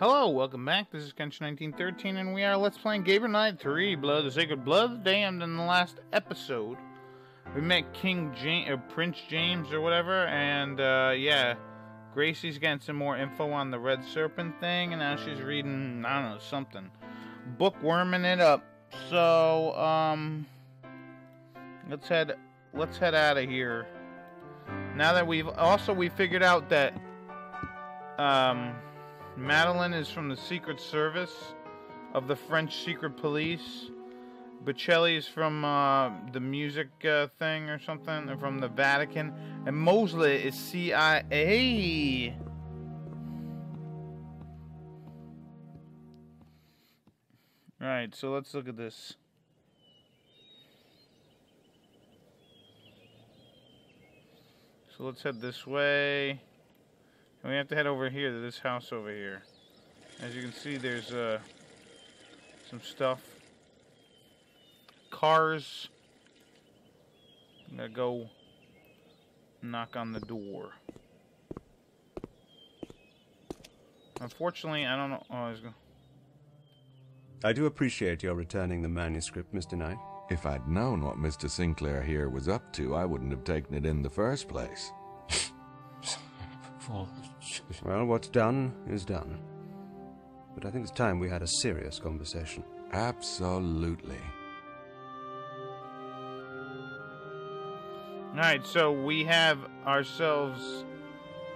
Hello, welcome back. This is Kenshin1913, and we are Let's Playing Gabriel Knight 3, Blood, the Sacred Blood of the Damned. In the last episode, we met Prince James or whatever, and yeah, Gracie's getting some more info on the Red Serpent thing, and now she's reading, I don't know, something. Bookworming it up. So, let's head out of here. Now that we figured out that, Madeline is from the Secret Service of the French Secret Police. Bocelli is from the music thing or something, from the Vatican. And Mosley is CIA. Alright, so let's look at this. So let's head this way. And we have to head over here to this house over here. As you can see, there's some stuff. Cars. I'm gonna go knock on the door. Unfortunately, I don't know. Oh, I was going. I do appreciate your returning the manuscript, Mr. Knight. If I'd known what Mr. Sinclair here was up to, I wouldn't have taken it in the first place. Well, what's done is done. But I think it's time we had a serious conversation. Absolutely. Alright, so we have ourselves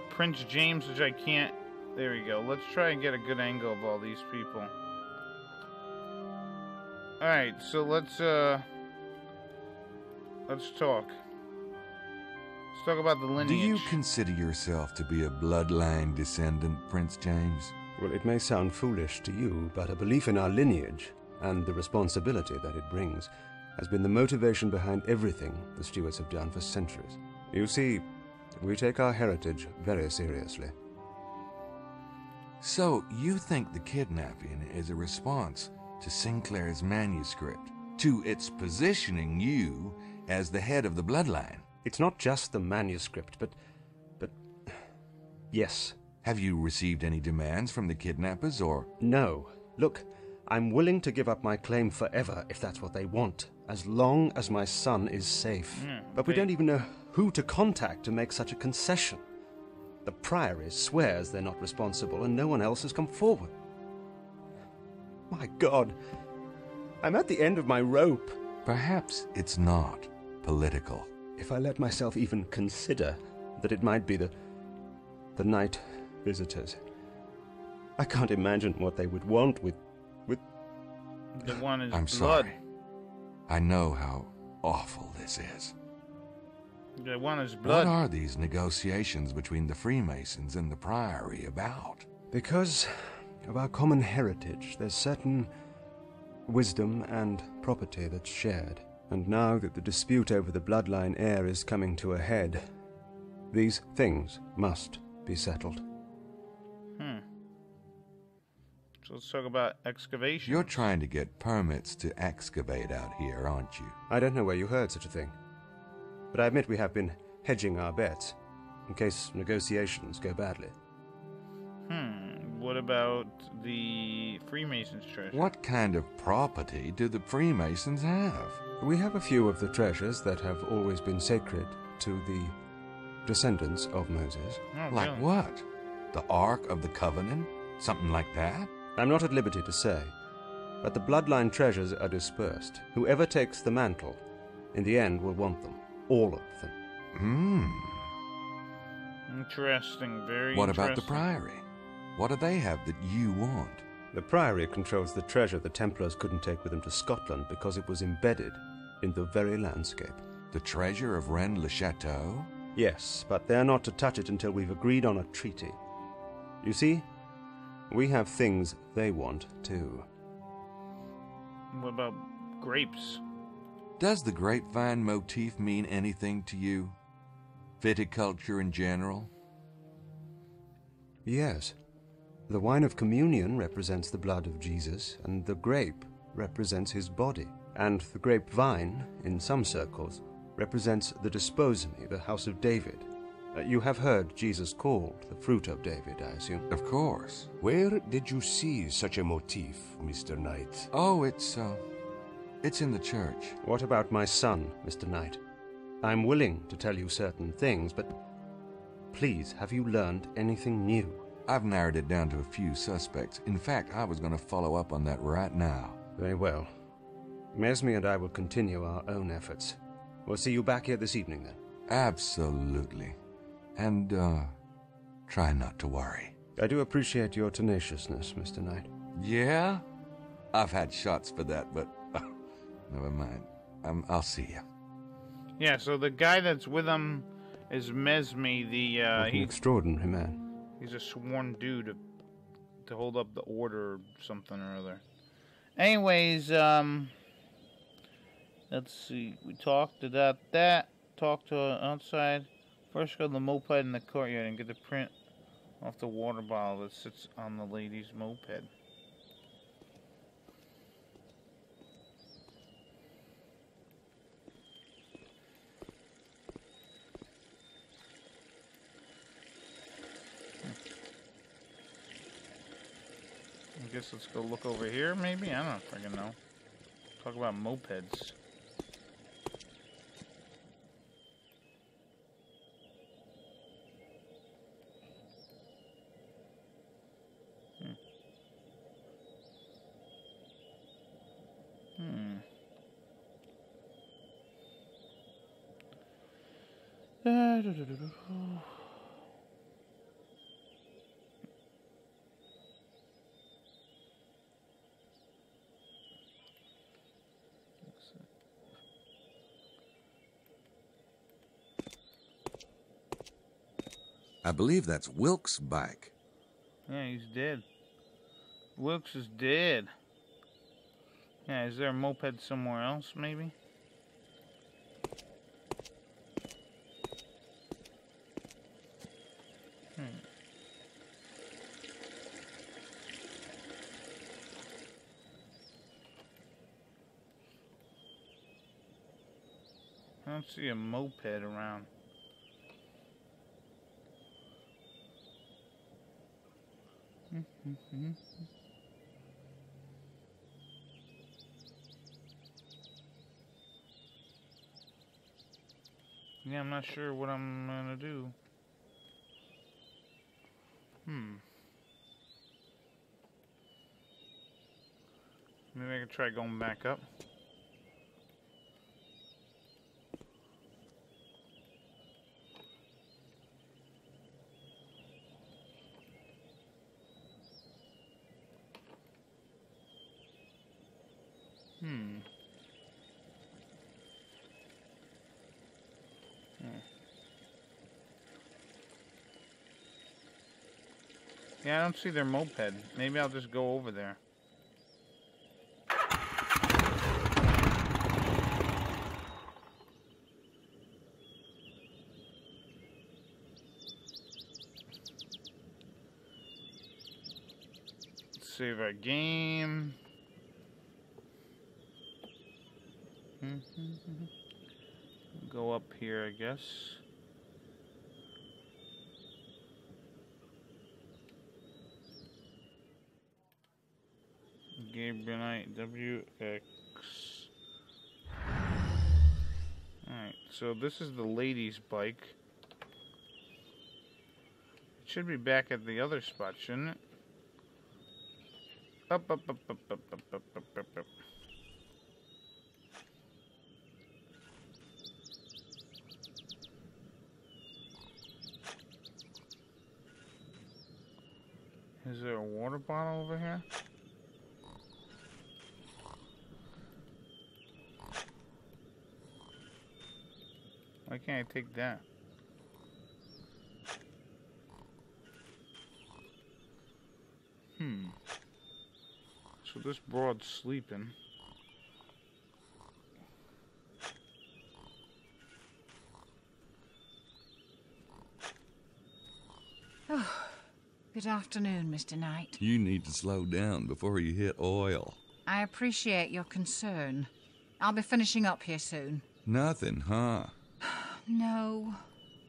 Prince James, which I can't... There we go. Let's try and get a good angle of all these people. Alright, so let's talk. Let's talk about the lineage. Do you consider yourself to be a bloodline descendant, Prince James? Well, it may sound foolish to you, but a belief in our lineage and the responsibility that it brings has been the motivation behind everything the Stuarts have done for centuries. You see, we take our heritage very seriously. So, you think the kidnapping is a response to Sinclair's manuscript, to its positioning you as the head of the bloodline? It's not just the manuscript, but yes. Have you received any demands from the kidnappers, or...? No. Look, I'm willing to give up my claim forever if that's what they want, as long as my son is safe. But we don't even know who to contact to make such a concession. The Priory swears they're not responsible, and no one else has come forward. My God, I'm at the end of my rope. Perhaps it's not political. If I let myself even consider that it might be the night visitors, I can't imagine what they would want with... The one is I'm blood. sorry. I know how awful this is. The one is blood. What are these negotiations between the Freemasons and the Priory about? Because of our common heritage, there's certain wisdom and property that's shared. And now that the dispute over the bloodline heir is coming to a head, these things must be settled. So let's talk about excavation. You're trying to get permits to excavate out here, aren't you? I don't know where you heard such a thing. But I admit we have been hedging our bets, in case negotiations go badly. What about the Freemasons' treasure? What kind of property do the Freemasons have? We have a few of the treasures that have always been sacred to the descendants of Moses. Oh, Like really? what? The Ark of the Covenant? Something like that? I'm not at liberty to say, but the bloodline treasures are dispersed. Whoever takes the mantle, in the end, will want them. All of them. Interesting, very What interesting. about the Priory? What do they have that you want? The Priory controls the treasure the Templars couldn't take with them to Scotland because it was embedded in the very landscape. The treasure of Rennes-le-Château? Yes, but they're not to touch it until we've agreed on a treaty. You see, we have things they want too. What about grapes? Does the grapevine motif mean anything to you? Viticulture in general? Yes. The wine of communion represents the blood of Jesus, and the grape represents his body. And the grapevine, in some circles, represents the Desposimi, the house of David, You have heard Jesus called the fruit of David, I assume? Of course. Where did you see such a motif, Mr. Knight? Oh, it's in the church. What about my son, Mr. Knight? I'm willing to tell you certain things, but please, have you learned anything new? I've narrowed it down to a few suspects. In fact, I was going to follow up on that right now. Very well. Mesme and I will continue our own efforts. We'll see you back here this evening, then. Absolutely. And, try not to worry. I do appreciate your tenaciousness, Mr. Knight. Yeah? I've had shots for that, but never mind. I'll see you. Yeah, so the guy that's with him is Mesme, An extraordinary man. He's a sworn dude to hold up the order or something or other. Anyways, let's see. We talked about that. Talked to outside. First go to the moped in the courtyard and get the print off the water bottle that sits on the lady's moped. I guess let's go look over here, maybe? I don't freaking know. Talk about mopeds. I believe that's Wilkes' bike. Yeah, he's dead. Wilkes is dead. Yeah, is there a moped somewhere else, maybe? I don't see a moped around. Yeah, I'm not sure what I'm gonna do. Maybe I could try going back up. Yeah, I don't see their moped. Maybe I'll just go over there. Let's save our game. Go up here, I guess. Gabriel Knight, WX. Alright, so this is the lady's bike. It should be back at the other spot, shouldn't it? Up, up, up, up, up, up, up, up, up, up. Is there a water bottle over here? Why can't I take that? So this broad's sleeping. Oh, good afternoon, Mr. Knight. You need to slow down before you hit oil. I appreciate your concern. I'll be finishing up here soon. Nothing, huh? No,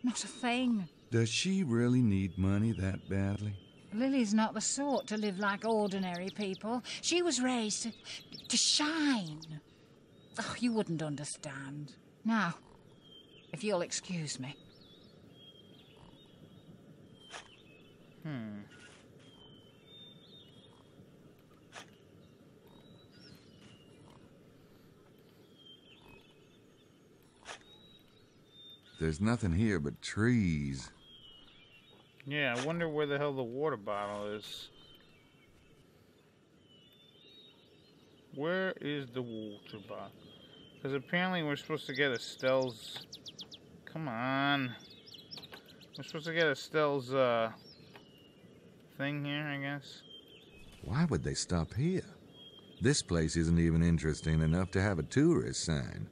not a thing. Does she really need money that badly? Lily's not the sort to live like ordinary people. She was raised to shine. Oh, you wouldn't understand. Now, if you'll excuse me. There's nothing here but trees. Yeah, I wonder where the hell the water bottle is. Where is the water bottle? Because apparently we're supposed to get Estelle's... Come on. We're supposed to get Estelle's, thing here, I guess. Why would they stop here? This place isn't even interesting enough to have a tourist sign.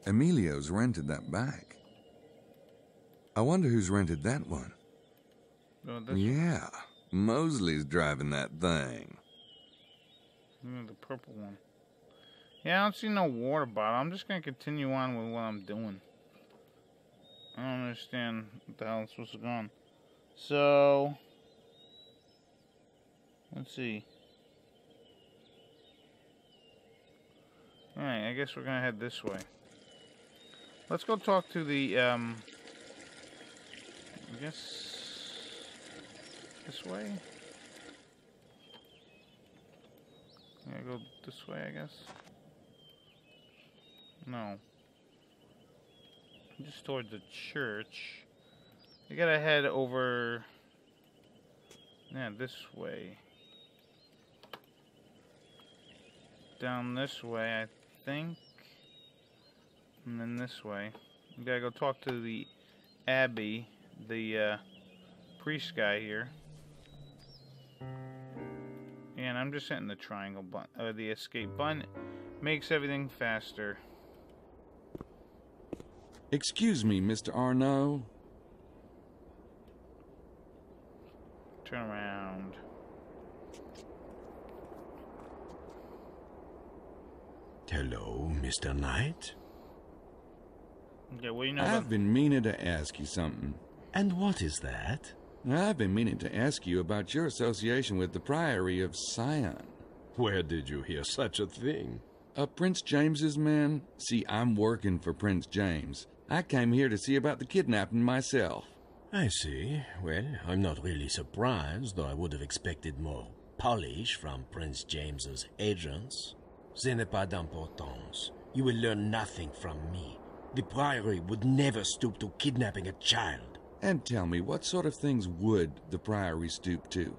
Emilio's rented that back. I wonder who's rented that one. Oh, yeah, Mosley's driving that thing. The purple one. Yeah, I don't see no water bottle. I'm just going to continue on with what I'm doing. I don't understand what the hell is supposed to go on. So, let's see. Alright, I guess we're going to head this way. Let's go talk to the, I guess, this way? Yeah, go this way, I guess. No. Just towards the church. You gotta head over, yeah, this way. Down this way, I think. And then this way. You gotta go talk to the Abbey, the priest guy here. And I'm just hitting the triangle button, the escape button. Makes everything faster. Excuse me, Mr. Arnaud. Turn around. Hello, Mr. Knight. Okay, what do you know I've about... been meaning to ask you something. And what is that? I've been meaning to ask you about your association with the Priory of Sion. Where did you hear such a thing? Prince James's men? See, I'm working for Prince James. I came here to see about the kidnapping myself. I see. Well, I'm not really surprised, though I would have expected more polish from Prince James's agents. Ce n'est pas d'importance. You will learn nothing from me. The Priory would never stoop to kidnapping a child. And tell me, what sort of things would the Priory stoop to?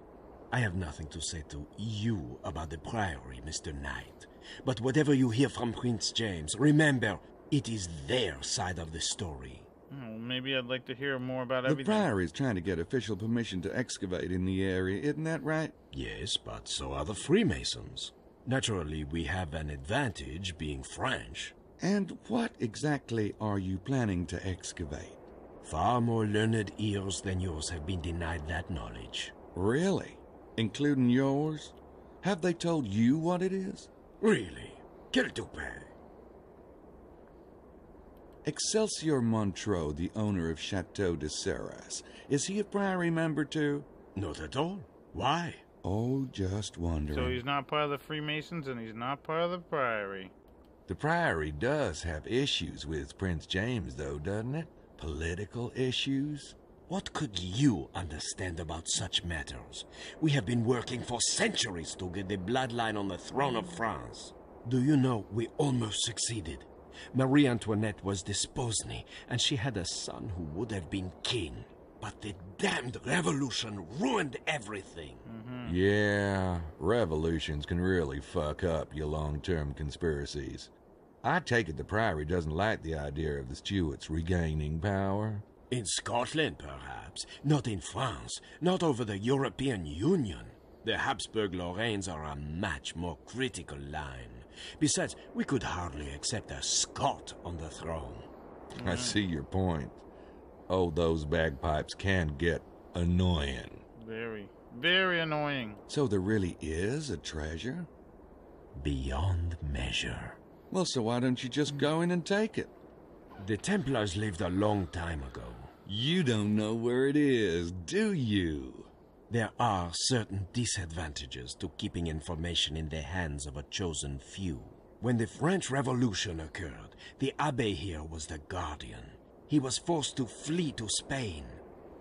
I have nothing to say to you about the Priory, Mr. Knight. But whatever you hear from Prince James, remember, it is their side of the story. Well, maybe I'd like to hear more about The everything. Priory's trying to get official permission to excavate in the area, isn't that right? Yes, but so are the Freemasons. Naturally, we have an advantage being French. And what exactly are you planning to excavate? Far more learned ears than yours have been denied that knowledge. Really? Including yours? Have they told you what it is? Really? Quel toupet! Excelsior Montreux, the owner of Chateau de Serras, is he a Priory member too? Not at all. Why? Oh, just wondering. So he's not part of the Freemasons and he's not part of the Priory. The Priory does have issues with Prince James, though, doesn't it? Political issues? What could you understand about such matters? We have been working for centuries to get the bloodline on the throne of France. Do you know, we almost succeeded. Marie Antoinette was Desposny, and she had a son who would have been king. But the damned revolution ruined everything. Yeah, revolutions can really fuck up your long-term conspiracies. I take it the Priory doesn't like the idea of the Stuarts regaining power. In Scotland, perhaps. Not in France. Not over the European Union. The Habsburg-Lorraines are a much more critical line. Besides, we could hardly accept a Scot on the throne. I see your point. Oh, those bagpipes can get annoying. Very, very annoying. So there really is a treasure? Beyond measure. Well, so why don't you just go in and take it? The Templars lived a long time ago. You don't know where it is, do you? There are certain disadvantages to keeping information in the hands of a chosen few. When the French Revolution occurred, the Abbé here was the guardian. He was forced to flee to Spain.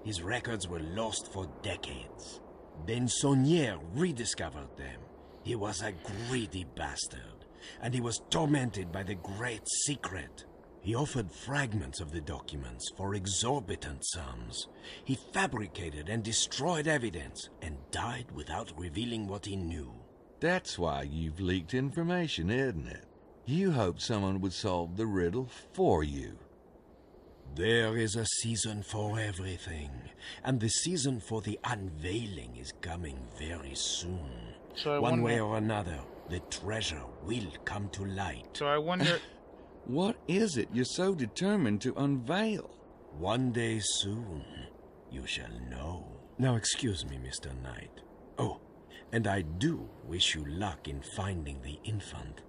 His records were lost for decades. Then Saunier rediscovered them. He was a greedy bastard, and he was tormented by the Great Secret. He offered fragments of the documents for exorbitant sums. He fabricated and destroyed evidence and died without revealing what he knew. That's why you've leaked information, isn't it? You hoped someone would solve the riddle for you. There is a season for everything, and the season for the unveiling is coming very soon. So One way or another, the treasure will come to light. So I wonder... What is it you're so determined to unveil? One day soon, you shall know. Now excuse me, Mr. Knight. Oh, and I do wish you luck in finding the infant.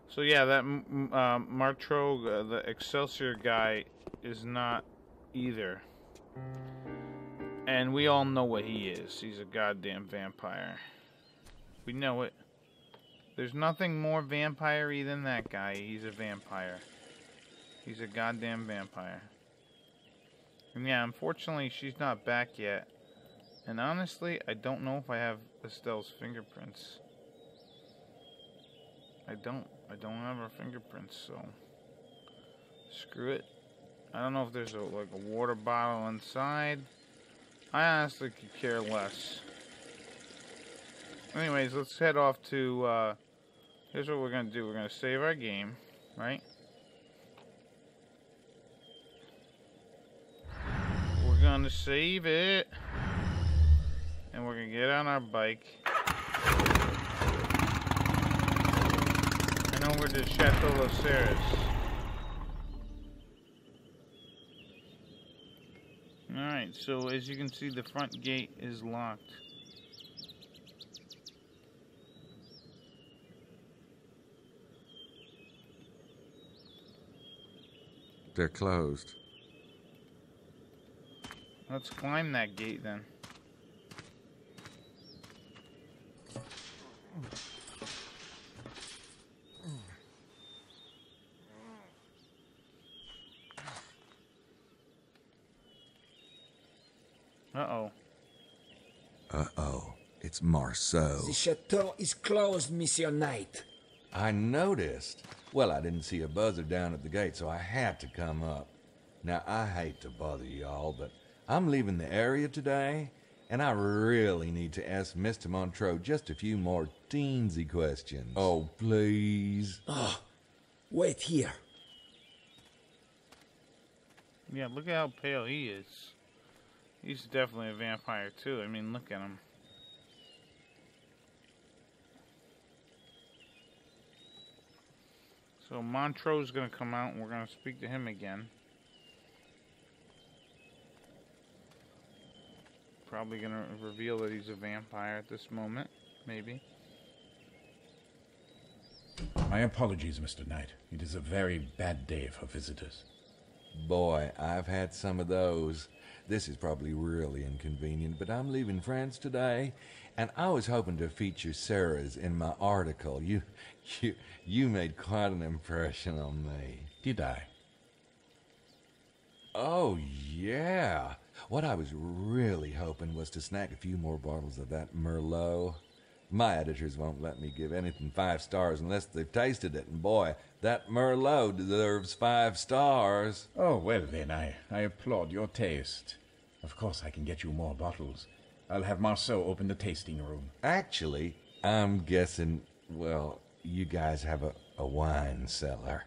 So yeah, that Martrogue, the Excelsior guy, is not either. And we all know what he is. He's a goddamn vampire. We know it. There's nothing more vampire-y than that guy. He's a vampire. He's a goddamn vampire. And yeah, unfortunately, she's not back yet. And honestly, I don't know if I have Estelle's fingerprints. I don't have her fingerprints, so screw it. I don't know if there's like a water bottle inside. I honestly could care less. Anyways, let's head off to, here's what we're gonna do. We're gonna save our game, right? We're gonna save it. And we're gonna get on our bike. And over to Chateau Los Serres. Alright, so as you can see, the front gate is locked. They're closed. Let's climb that gate then. Uh-oh. Uh-oh. It's Marceau. The chateau is closed, Monsieur Knight. I noticed. Well, I didn't see a buzzer down at the gate, so I had to come up. Now, I hate to bother y'all, but I'm leaving the area today, and I really need to ask Mr. Montreux just a few more teensy questions. Oh, please. Oh, wait here. Yeah, look at how pale he is. He's definitely a vampire, too. I mean, look at him. So Montreux's gonna come out and we're gonna speak to him again. Probably gonna reveal that he's a vampire at this moment, maybe. My apologies, Mr. Knight. It is a very bad day for visitors. Boy, I've had some of those. This is probably really inconvenient, but I'm leaving France today, and I was hoping to feature Sarah's in my article. You made quite an impression on me. Did I? Oh, yeah. What I was really hoping was to snag a few more bottles of that Merlot. My editors won't let me give anything 5 stars unless they've tasted it, and boy, that Merlot deserves 5 stars. Oh, well then, I applaud your taste. Of course I can get you more bottles. I'll have Marceau open the tasting room. Actually, I'm guessing, well, you guys have a a wine cellar.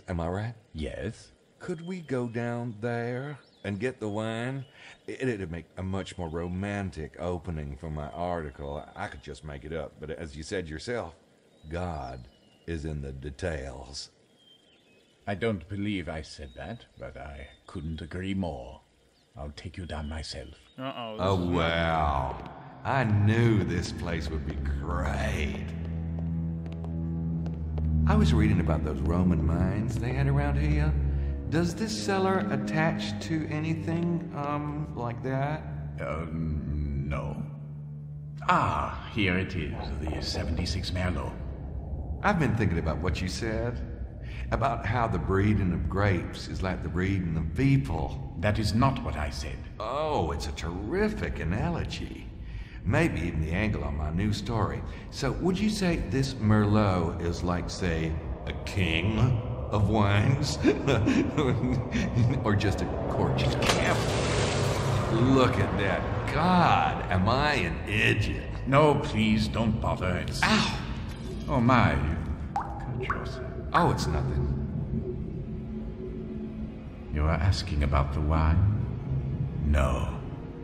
Am I right? Yes? Could we go down there and get the wine? It'd make a much more romantic opening for my article. I could just make it up, but as you said yourself, God is in the details. I don't believe I said that, but I couldn't agree more. I'll take you down myself. Uh-oh. Oh, wow. I knew this place would be great. I was reading about those Roman mines they had around here. Does this cellar attach to anything, like that? No. Ah, here it is, the 76 Merlot. I've been thinking about what you said. About how the breeding of grapes is like the breeding of people. That is not what I said. Oh, it's a terrific analogy. Maybe even the angle on my new story. So would you say this Merlot is like, say, a king of wines? Or just a gorgeous camp? Look at that. God, am I an idiot? No, please, don't bother. It's... Ow! Oh, my. You've cut yourself. Oh, it's nothing. You are asking about the wine? No,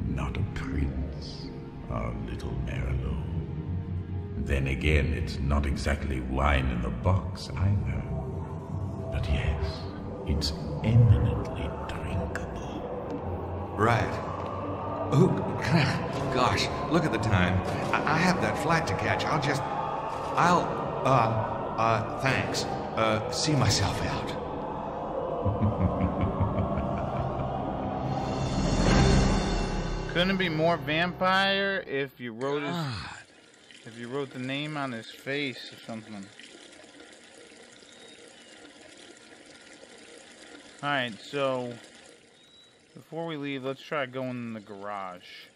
not a prince. Our little Merlot. Then again, it's not exactly wine in the box either. But yes, it's eminently drinkable. Right. Oh, gosh, look at the time. I have that flight to catch. Thanks. See myself out. Couldn't it be more vampire if you wrote the name on his face or something? Alright, so before we leave, let's try going in the garage.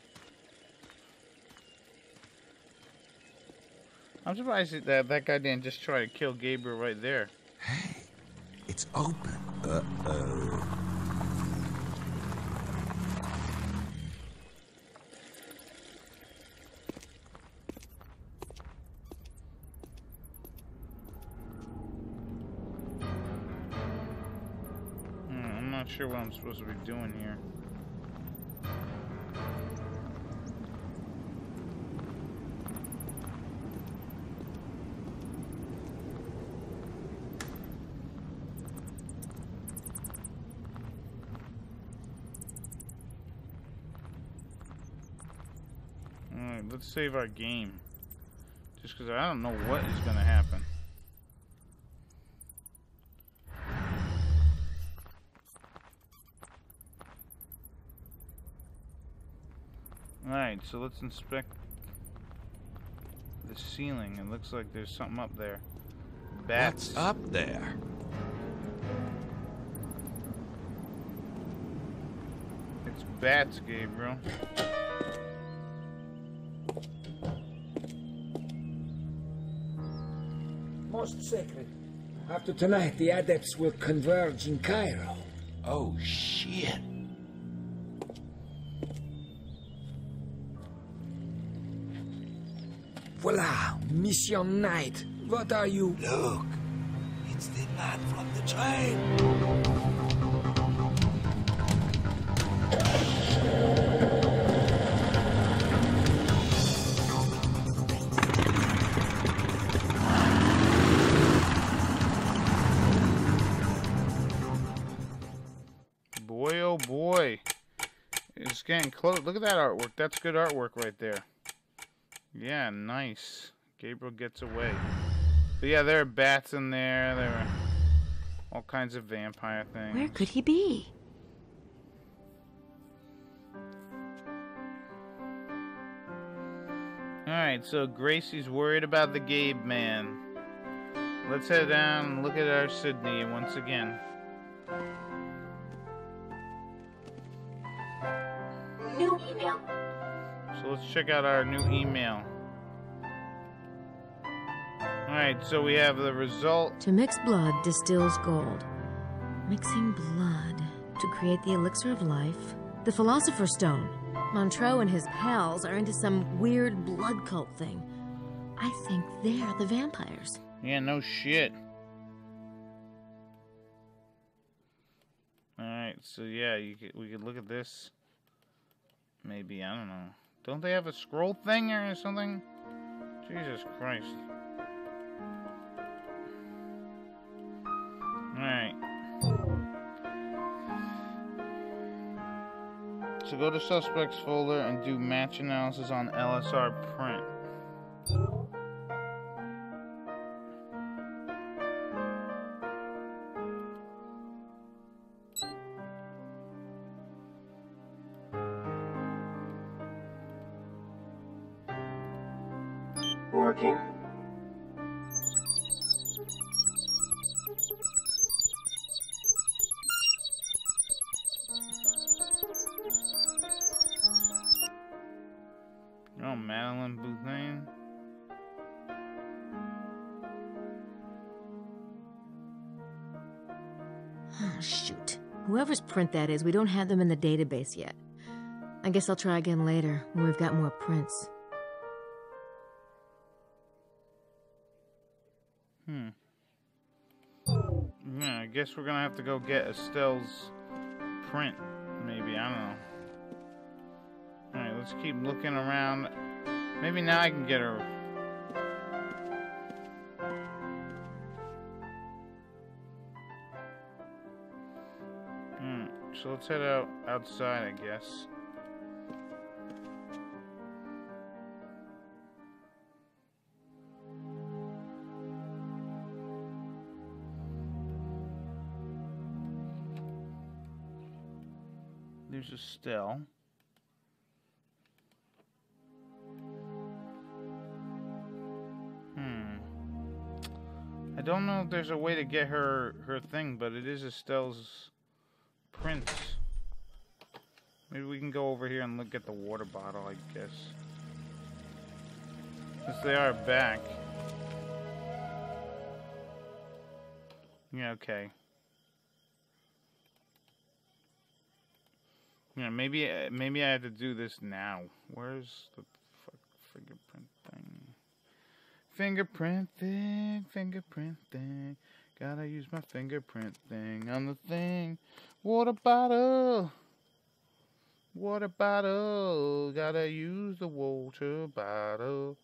I'm surprised that guy didn't just try to kill Gabriel right there. Hey, it's open. Uh-oh. I'm not sure what I'm supposed to be doing here. Let's save our game. Just because I don't know what is going to happen. Alright, so let's inspect the ceiling. It looks like there's something up there. Bats. What's up there? It's bats, Gabriel. Most sacred. After tonight, the adepts will converge in Cairo. Oh, shit. Voila, Mission Night. What are you? Look, it's the man from the train. Boy, oh boy. It's getting close. Look at that artwork. That's good artwork right there. Yeah, nice. Gabriel gets away. But yeah, there are bats in there. There are all kinds of vampire things. Where could he be? Alright, so Gracie's worried about the Gabe man. Let's head down and look at our Sydney once again. New email. So let's check out our new email. Alright, so we have the result. To mix blood distills gold. Mixing blood to create the elixir of life. The Philosopher's Stone. Montreux and his pals are into some weird blood cult thing. I think they're the vampires. Yeah, no shit. Alright, so yeah, we could look at this. Maybe, I don't know. Don't they have a scroll thing or something? Jesus Christ. Alright. So go to Suspects folder and do match analysis on LSR print. Working. Oh, Madeline Bouthane. Oh, shoot. Whoever's print that is, we don't have them in the database yet. I guess I'll try again later, when we've got more prints. Yeah, I guess we're gonna have to go get Estelle's print. Maybe, I don't know. Alright, let's keep looking around. Maybe now I can get her. So let's head outside, I guess. There's Estelle. I don't know if there's a way to get her thing, but it is Estelle's prints. Maybe we can go over here and look at the water bottle, I guess. Since they are back. Yeah, okay. Yeah, maybe I have to do this now. Where's the fingerprint thing? Fingerprint thing. Gotta use my fingerprint thing on the thing. Water bottle. Gotta use the water bottle.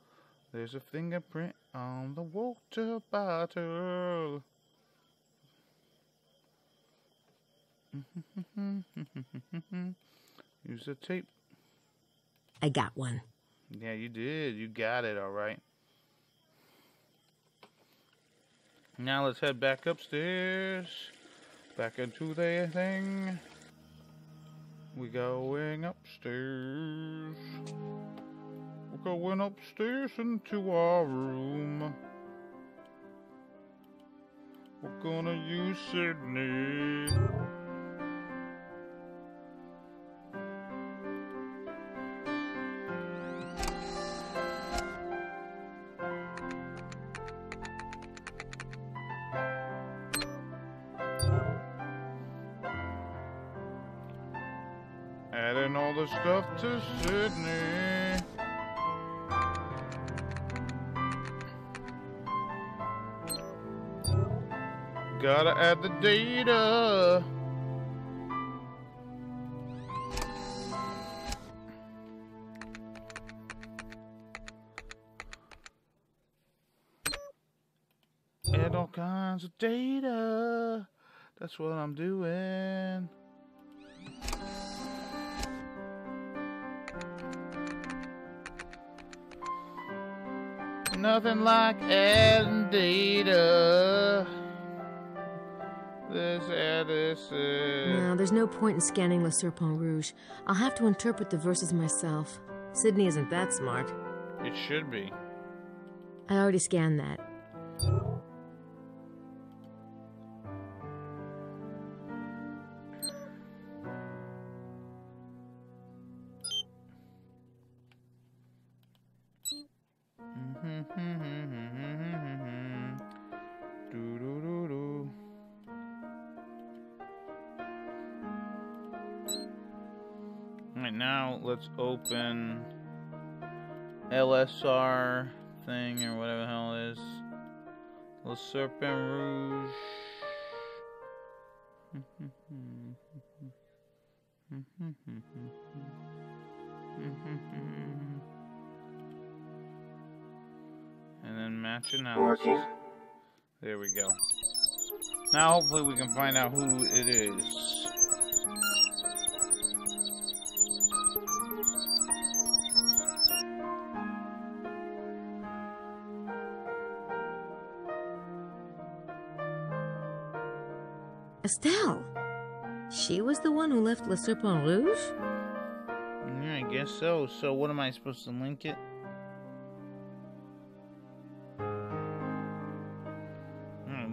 There's a fingerprint on the water bottle. Use the tape. I got one. Yeah, you did. You got it, all right. Now let's head back upstairs. Back into the thing. We're going upstairs. We're going upstairs into our room. We're gonna use Sydney. Adding all the stuff to Sydney. Gotta add the data. Add all kinds of data. That's what I'm doing. Nothing like adding data. No, there's no point in scanning Le Serpent Rouge. I'll have to interpret the verses myself. Sydney isn't that smart. It should be. I already scanned that. Alright, now let's open LSR thing or whatever the hell it is. Le Serpent Rouge. And then match analysis. There we go. Now hopefully we can find out who it is. Estelle. She was the one who left Le Serpent Rouge? Yeah, I guess so. So what am I supposed to link it?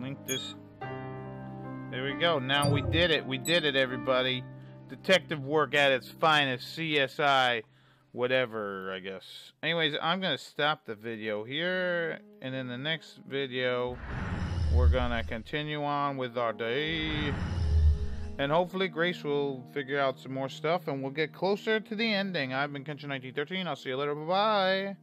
Link this. There we go. Now we did it. We did it, everybody. Detective work at its finest. CSI. Whatever, I guess. Anyways, I'm going to stop the video here. And in the next video, we're going to continue on with our day. And hopefully Grace will figure out some more stuff and we'll get closer to the ending. I've been Kenshin1913. I'll see you later. Bye-bye.